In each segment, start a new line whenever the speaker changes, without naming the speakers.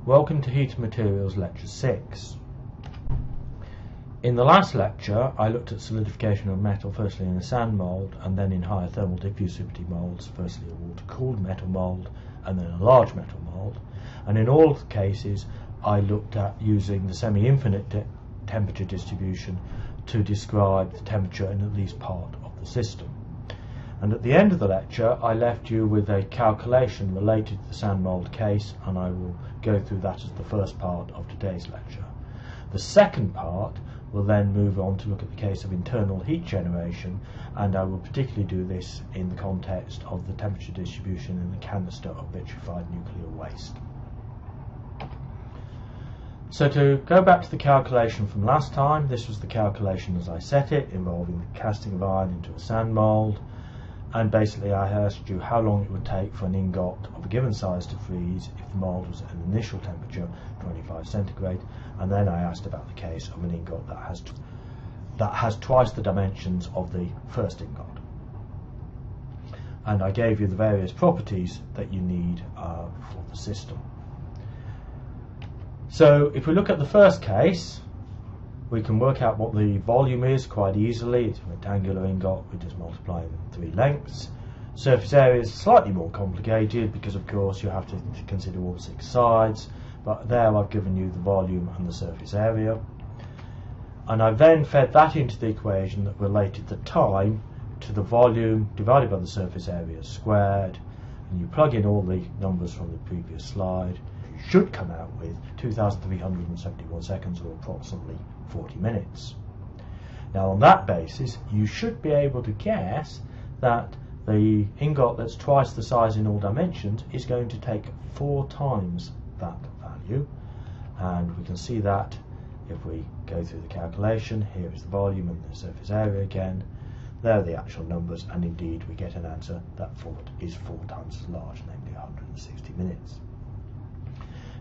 Welcome to Heated Materials Lecture 6. In the last lecture I looked at solidification of metal firstly in a sand mould and then in higher thermal diffusivity moulds, firstly a water-cooled metal mould and then a large metal mould, and in all cases I looked at using the semi-infinite temperature distribution to describe the temperature in at least part of the system. And at the end of the lecture I left you with a calculation related to the sand mould case, and I will go through that as the first part of today's lecture. The second part will then move on to look at the case of internal heat generation, and I will particularly do this in the context of the temperature distribution in the canister of vitrified nuclear waste. So to go back to the calculation from last time, this was the calculation as I set it, involving the casting of iron into a sand mould. And basically I asked you how long it would take for an ingot of a given size to freeze if the mould was at an initial temperature 25 centigrade, and then I asked about the case of an ingot that has twice the dimensions of the first ingot. And I gave you the various properties that you need for the system. So if we look at the first case, we can work out what the volume is quite easily. It's a rectangular ingot, we just multiply them 3 lengths. Surface area is slightly more complicated because of course you have to consider all 6 sides, but there I've given you the volume and the surface area. And I've then fed that into the equation that related the time to the volume divided by the surface area squared, and you plug in all the numbers from the previous slide. You should come out with 2,371 seconds, or approximately 40 minutes. Now on that basis you should be able to guess that the ingot that's twice the size in all dimensions is going to take 4 times that value, and we can see that if we go through the calculation. Here is the volume and the surface area again. There are the actual numbers, and indeed we get an answer that is 4 times as large, namely 160 minutes.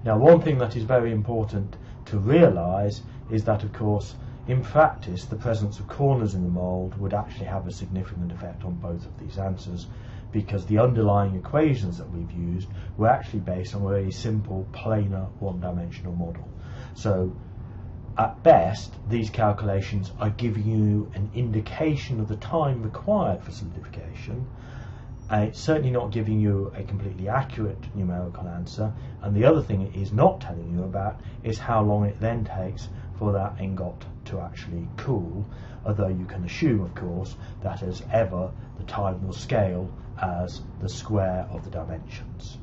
Now one thing that is very important to realise is that of course in practice the presence of corners in the mould would actually have a significant effect on both of these answers, because the underlying equations that we've used were actually based on a very simple planar one-dimensional model. So at best these calculations are giving you an indication of the time required for solidification. It's certainly not giving you a completely accurate numerical answer, and the other thing it is not telling you about is how long it then takes for that ingot to actually cool, although you can assume of course that as ever the time will scale as the square of the dimensions.